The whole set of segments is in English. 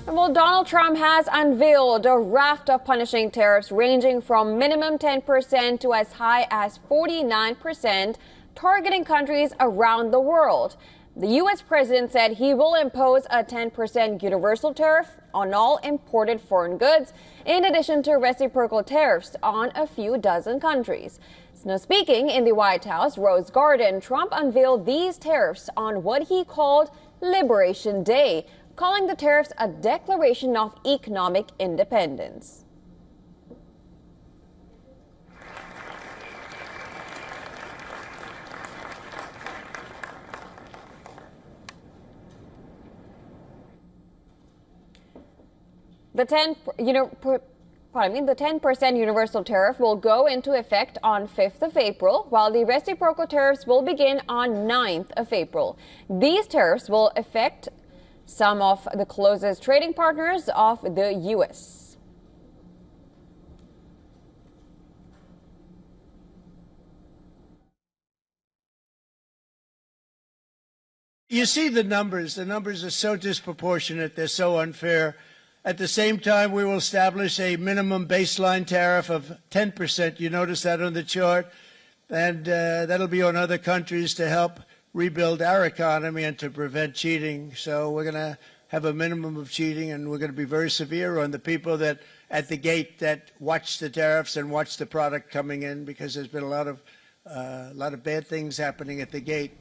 Well, Donald Trump has unveiled a raft of punishing tariffs ranging from minimum 10% to as high as 49%, targeting countries around the world. The U.S. president said he will impose a 10% universal tariff on all imported foreign goods, in addition to reciprocal tariffs on a few dozen countries. Now, speaking in the White House Rose Garden, Trump unveiled these tariffs on what he called Liberation Day, calling the tariffs a declaration of economic independence. The 10% universal tariff will go into effect on 5th of April, while the reciprocal tariffs will begin on 9th of April. These tariffs will affect some of the closest trading partners of the U.S. You see the numbers. The numbers are so disproportionate. They're so unfair. At the same time, we will establish a minimum baseline tariff of 10%. You notice that on the chart. And that'll be on other countries to help rebuild our economy and to prevent cheating. So we're going to have a minimum of cheating, and we're going to be very severe on the people that at the gate that watch the tariffs and watch the product coming in, because there's been a lot of bad things happening at the gate.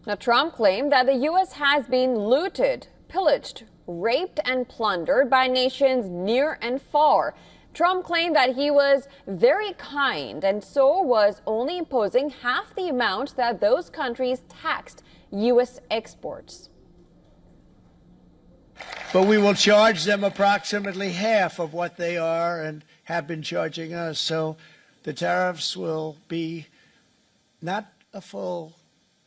Now, Trump claimed that the U.S. has been looted, pillaged, raped, and plundered by nations near and far. Trump claimed that he was very kind and so was only imposing half the amount that those countries taxed U.S. exports. But we will charge them approximately half of what they are and have been charging us. So the tariffs will be not a full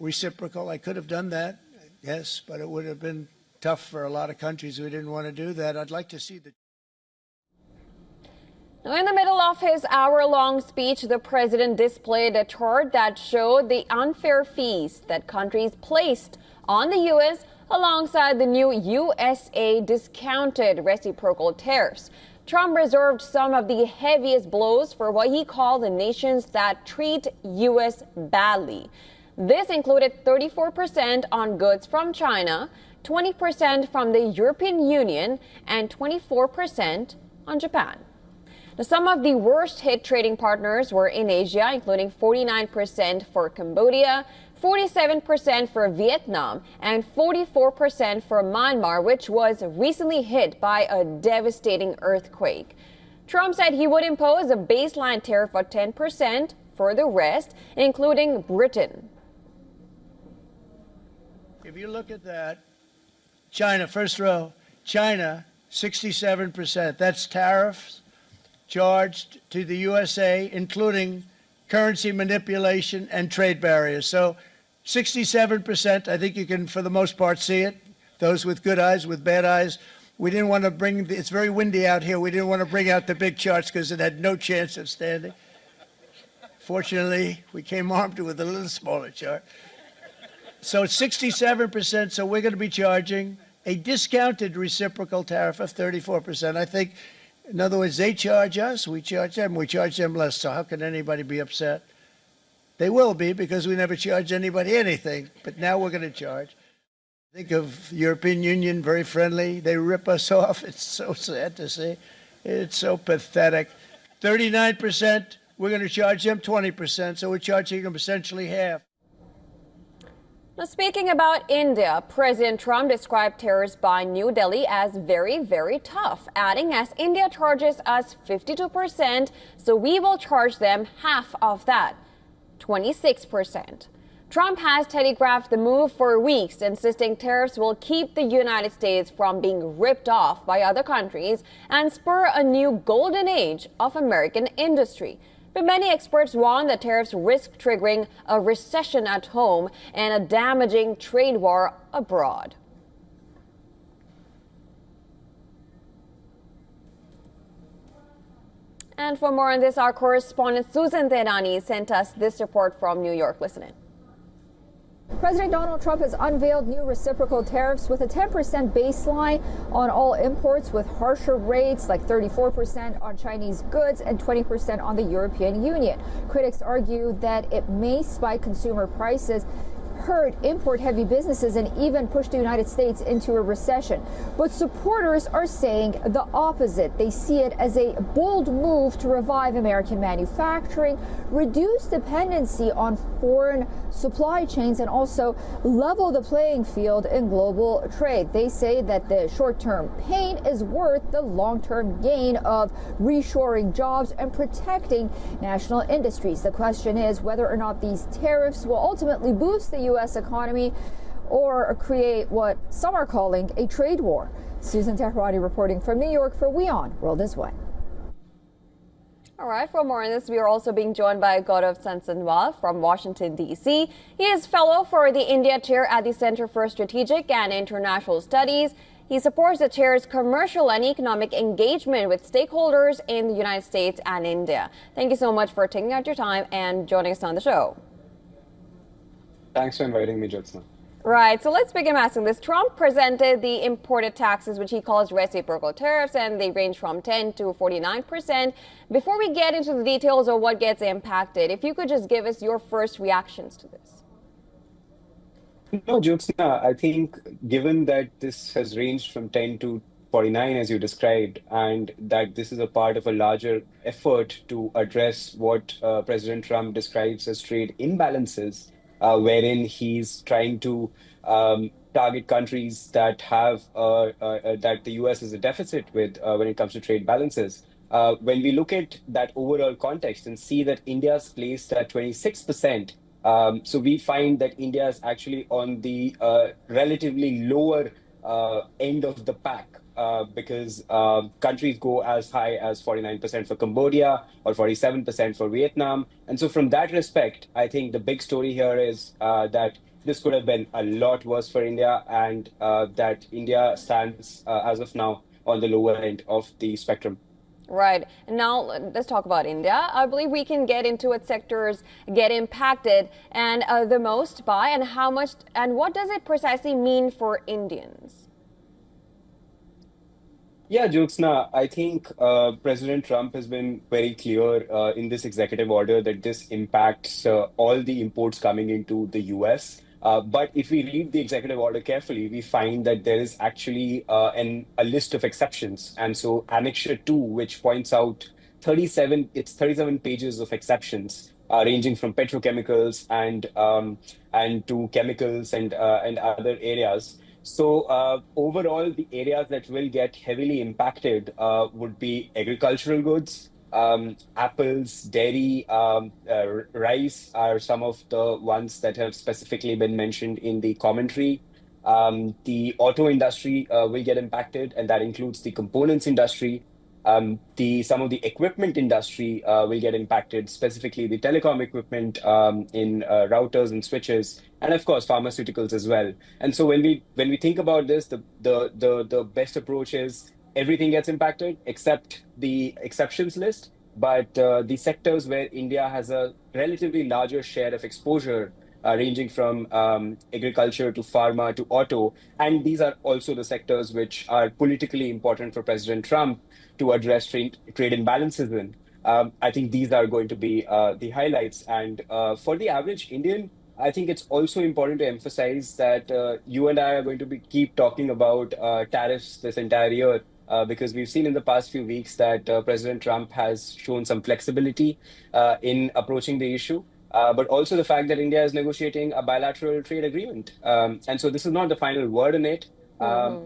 reciprocal. I could have done that, yes, but it would have been tough for a lot of countries who didn't want to do that. I'd like to see the... Now, in the middle of his hour-long speech, the president displayed a chart that showed the unfair fees that countries placed on the U.S. alongside the new USA discounted reciprocal tariffs. Trump reserved some of the heaviest blows for what he called the nations that treat U.S. badly. This included 34% on goods from China, 20% from the European Union, and 24% on Japan. Now, some of the worst hit trading partners were in Asia, including 49% for Cambodia, 47% for Vietnam, and 44% for Myanmar, which was recently hit by a devastating earthquake. Trump said he would impose a baseline tariff of 10% for the rest, including Britain. If you look at that, China, first row, China, 67%. That's tariffs charged to the USA, including currency manipulation and trade barriers. So 67%, I think you can, for the most part, see it. Those with good eyes, with bad eyes. We didn't want to bring, it's very windy out here. We didn't want to bring out the big charts because it had no chance of standing. Fortunately, we came armed with a little smaller chart. So 67%, so we're going to be charging a discounted reciprocal tariff of 34%. I think, in other words, they charge us, we charge them less. So how can anybody be upset? They will be, because we never charge anybody anything. But now we're going to charge. Think of the European Union, very friendly. They rip us off. It's so sad to see. It's so pathetic. 39%, we're going to charge them 20%. So we're charging them essentially half. Now, speaking about India, President Trump described tariffs by New Delhi as very, very tough, adding, as India charges us 52%, so we will charge them half of that, 26%. Trump has telegraphed the move for weeks, insisting tariffs will keep the United States from being ripped off by other countries and spur a new golden age of American industry. But many experts warn that tariffs risk triggering a recession at home and a damaging trade war abroad. And for more on this, our correspondent Susan Tehrani sent us this report from New York. Listen in. President Donald Trump has unveiled new reciprocal tariffs with a 10% baseline on all imports, with harsher rates like 34% on Chinese goods and 20% on the European Union. Critics argue that it may spike consumer prices, hurt import-heavy businesses, and even push the United States into a recession. But supporters are saying the opposite. They see it as a bold move to revive American manufacturing, reduce dependency on foreign supply chains, and also level the playing field in global trade. They say that the short-term pain is worth the long-term gain of reshoring jobs and protecting national industries. The question is whether or not these tariffs will ultimately boost the U.S. economy or create what some are calling a trade war. Susan Tehrani reporting from New York for WION World is One. All right, for more on this, we are also being joined by Gaurav Sansanwal from Washington, D.C. He is fellow for the India Chair at the Center for Strategic and International Studies. He supports the chair's commercial and economic engagement with stakeholders in the United States and India. Thank you so much for taking out your time and joining us on the show. Thanks for inviting me, Jyotsna. Right, so let's begin asking this. Trump presented the imported taxes, which he calls reciprocal tariffs, and they range from 10 to 49%. Before we get into the details of what gets impacted, if you could just give us your first reactions to this. No, Jyotsna, I think given that this has ranged from 10 to 49, as you described, and that this is a part of a larger effort to address what President Trump describes as trade imbalances, wherein he's trying to target countries that have that the US is a deficit with when it comes to trade balances. When we look at that overall context and see that India's placed at 26%, so we find that India is actually on the relatively lower end of the pack. Because countries go as high as 49% for Cambodia or 47% for Vietnam. And so from that respect, I think the big story here is that this could have been a lot worse for India, and that India stands as of now on the lower end of the spectrum. Right. Now let's talk about India. I believe we can get into what sectors get impacted and the most by, and how much, and what does it precisely mean for Indians? Yeah, Jyotsna, I think President Trump has been very clear in this executive order that this impacts all the imports coming into the US. But if we read the executive order carefully, we find that there is actually a list of exceptions. And so Annexure 2, which points out 37 pages of exceptions, ranging from petrochemicals and to chemicals and other areas. So overall, the areas that will get heavily impacted would be agricultural goods, apples, dairy, rice are some of the ones that have specifically been mentioned in the commentary. The auto industry will get impacted, and that includes the components industry. Some of the equipment industry will get impacted, specifically the telecom equipment in routers and switches, and of course pharmaceuticals as well. And so when we think about this, the best approach is everything gets impacted except the exceptions list. But the sectors where India has a relatively larger share of exposure, ranging from agriculture to pharma to auto. And these are also the sectors which are politically important for President Trump to address trade imbalances in. I think these are going to be the highlights. And for the average Indian, I think it's also important to emphasize that you and I are going to keep talking about tariffs this entire year. Because we've seen in the past few weeks that President Trump has shown some flexibility in approaching the issue. But also the fact that India is negotiating a bilateral trade agreement. And so this is not the final word on it.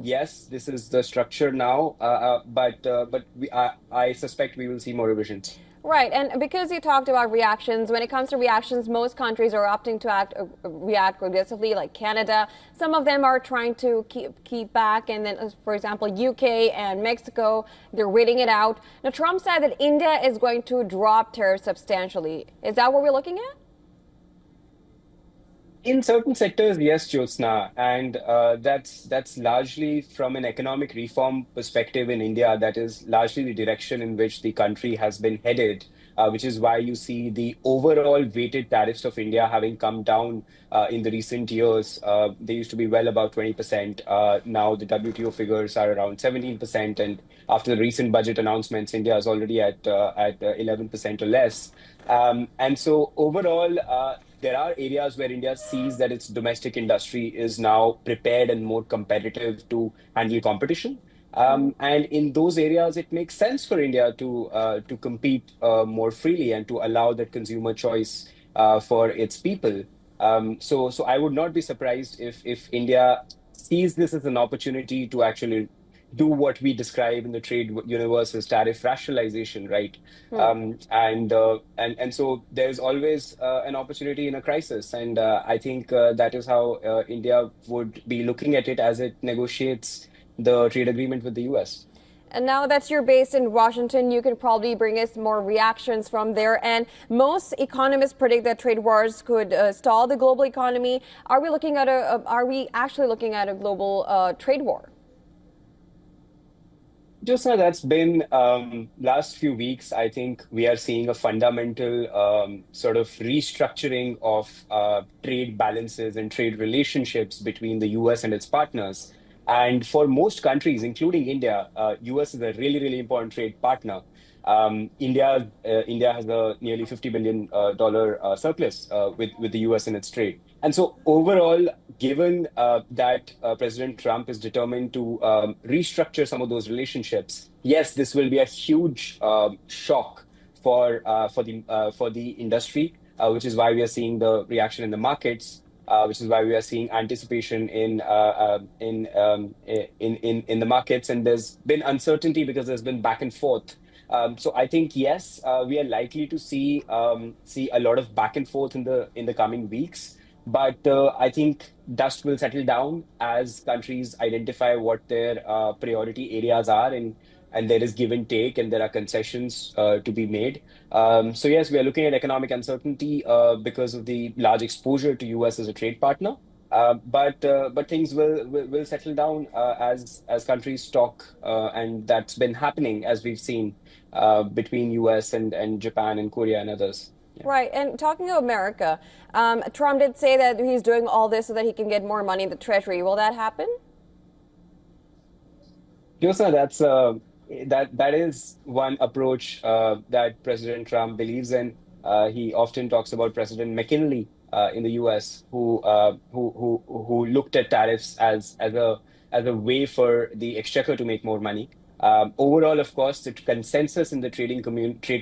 Yes, this is the structure now, but I suspect we will see more revisions. Right, and because you talked about reactions, when it comes to reactions, most countries are opting to react aggressively, like Canada. Some of them are trying to keep back, and then, for example, UK and Mexico, they're waiting it out. Now, Trump said that India is going to drop tariffs substantially. Is that what we're looking at? In certain sectors, yes, Jyotsna, and that's largely from an economic reform perspective in India. That is largely the direction in which the country has been headed. which is why you see the overall weighted tariffs of India having come down in the recent years. They used to be well above 20%. Now the WTO figures are around 17%, and after the recent budget announcements, India is already at 11% or less. And so overall, there are areas where India sees that its domestic industry is now prepared and more competitive to handle competition. And in those areas, it makes sense for India to compete more freely and to allow that consumer choice for its people. So I would not be surprised if India sees this as an opportunity to actually do what we describe in the trade universe as tariff rationalization, right? And so there's always an opportunity in a crisis, and I think that is how India would be looking at it as it negotiates the trade agreement with the US. And now that you're based in Washington, you can probably bring us more reactions from there. And most economists predict that trade wars could stall the global economy. Are we actually looking at a global trade war? Josna, that's been last few weeks. I think we are seeing a fundamental sort of restructuring of trade balances and trade relationships between the US and its partners. And for most countries, including India, US is a really, really important trade partner. India has a nearly $50 billion surplus with the US in its trade. And so overall, given that President Trump is determined to restructure some of those relationships, yes, this will be a huge shock for the industry, which is why we are seeing the reaction in the markets, which is why we are seeing anticipation in the markets, and there's been uncertainty because there's been back and forth. So I think yes, we are likely to see a lot of back and forth in the coming weeks. But I think dust will settle down as countries identify what their priority areas are, and there is give and take, and there are concessions to be made. So yes, we are looking at economic uncertainty because of the large exposure to US as a trade partner. But things will settle down as countries talk, and that's been happening as we've seen between US and Japan and Korea and others. Yeah. Right. And talking of America, Trump did say that he's doing all this so that he can get more money in the Treasury. Will that happen? Jyotsna, that is one approach that President Trump believes in. He often talks about President McKinley in the US, who looked at tariffs as a way for the exchequer to make more money. Overall, of course, the consensus in the trade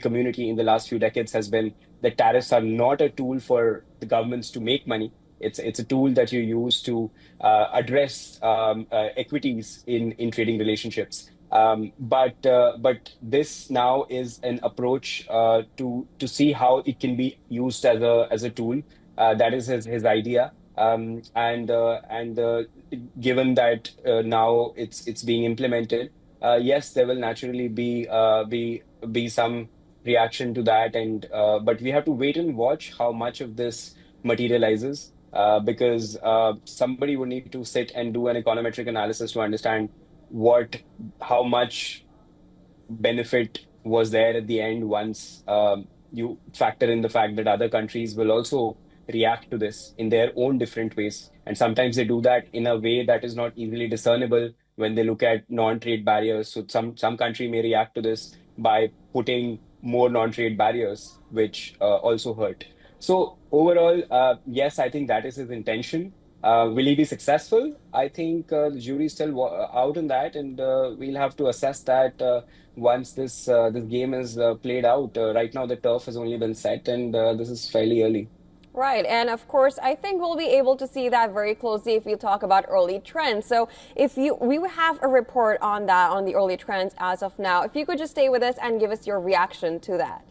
community in the last few decades has been that tariffs are not a tool for the governments to make money. It's a tool that you use to address equities in trading relationships. But this now is an approach to see how it can be used as a tool. That is his idea. And given that now it's being implemented, yes, there will naturally be some reaction to that, and but we have to wait and watch how much of this materializes, because somebody would need to sit and do an econometric analysis to understand how much benefit was there at the end once you factor in the fact that other countries will also react to this in their own different ways. And sometimes they do that in a way that is not easily discernible when they look at non-trade barriers. So some country may react to this by putting more non-trade barriers, which also hurt. So overall, yes, I think that is his intention. Will he be successful? I think the jury is still out on that, and we'll have to assess that once this game is played out. Right now, the turf has only been set, and this is fairly early. Right. And of course, I think we'll be able to see that very closely if we talk about early trends. So we will have a report on that, on the early trends as of now. If you could just stay with us and give us your reaction to that.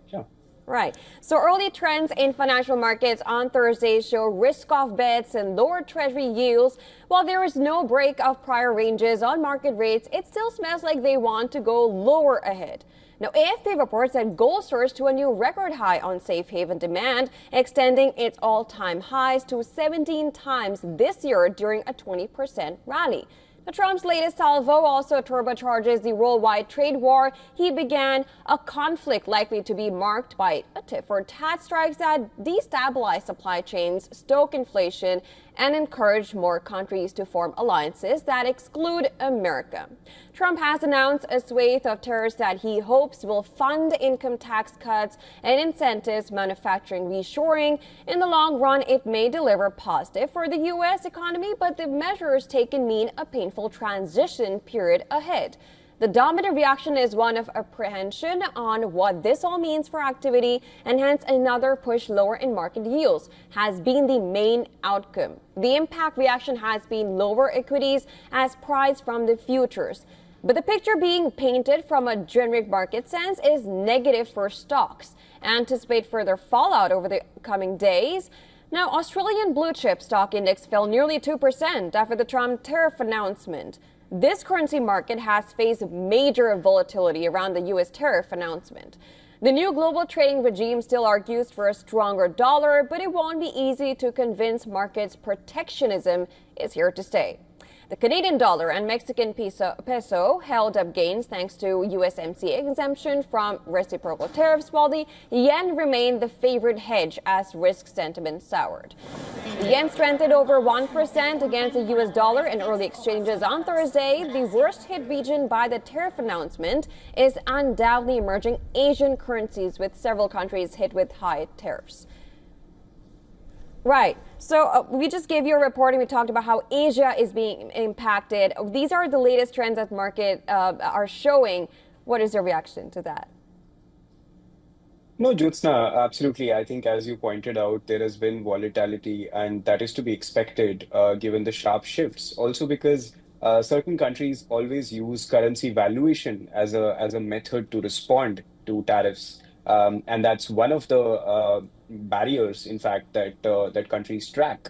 Sure. Right. So early trends in financial markets on Thursday show risk-off bets and lower treasury yields. While there is no break of prior ranges on market rates, it still smells like they want to go lower ahead. Now, AFP reports that gold surged to a new record high on safe haven demand, extending its all-time highs to 17 times this year during a 20% rally. Trump's latest salvo also turbocharges the worldwide trade war. He began a conflict likely to be marked by tit-for-tat strikes that destabilize supply chains, stoke inflation, and encourage more countries to form alliances that exclude America. Trump has announced a swathe of tariffs that he hopes will fund income tax cuts and incentives manufacturing reshoring. In the long run, it may deliver positive for the U.S. economy, but the measures taken mean a painful transition period ahead. The dominant reaction is one of apprehension on what this all means for activity, and hence another push lower in market yields has been the main outcome. The impact reaction has been lower equities as priced from the futures. But the picture being painted from a generic market sense is negative for stocks. Anticipate further fallout over the coming days. Now, Australian blue chip stock index fell nearly 2% after the Trump tariff announcement. This currency market has faced major volatility around the U.S. tariff announcement. The new global trading regime still argues for a stronger dollar, but it won't be easy to convince markets protectionism is here to stay. The Canadian dollar and Mexican peso held up gains thanks to USMCA exemption from reciprocal tariffs, while the yen remained the favorite hedge as risk sentiment soured. The yen strengthened over 1% against the US dollar in early exchanges on Thursday. The worst hit region by the tariff announcement is undoubtedly emerging Asian currencies, with several countries hit with high tariffs. Right. So we just gave you a report and we talked about how Asia is being impacted. These are the latest trends that the market are showing. What is your reaction to that? No, Jyotsna, absolutely. I think, as you pointed out, there has been volatility, and that is to be expected given the sharp shifts. Also, because certain countries always use currency valuation as a method to respond to tariffs, and that's one of the barriers, in fact, that countries track.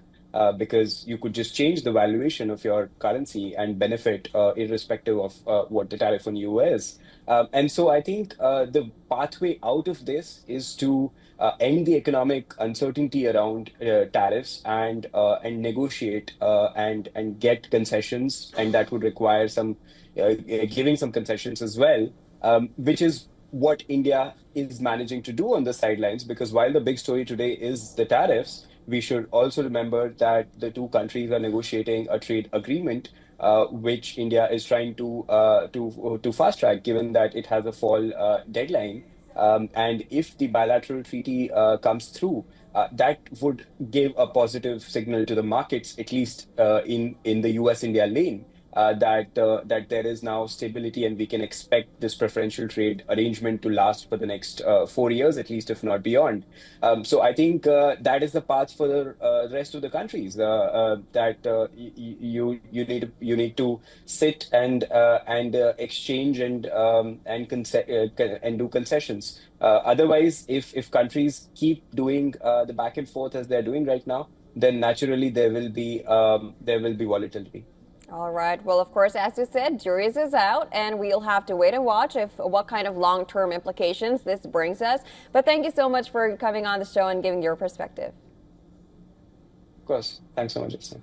Because you could just change the valuation of your currency and benefit irrespective of what the tariff on you is. And so I think the pathway out of this is to end the economic uncertainty around tariffs and negotiate and get concessions, and that would require some giving some concessions as well, which is what India is managing to do on the sidelines. Because while the big story today is the tariffs, we should also remember that the two countries are negotiating a trade agreement, which India is trying to fast track, given that it has a fall deadline. And if the bilateral treaty comes through, that would give a positive signal to the markets, at least in the US-India lane, that there is now stability, and we can expect this preferential trade arrangement to last for the next 4 years, at least, if not beyond. So I think that is the path for the rest of the countries, that you need to sit and exchange and do concessions. Otherwise, if countries keep doing the back and forth as they're doing right now, then naturally there will be volatility. All right. Well, of course, as you said, juries is out, and we'll have to wait and watch what kind of long-term implications this brings us. But thank you so much for coming on the show and giving your perspective. Of course. Thanks so much, Jason.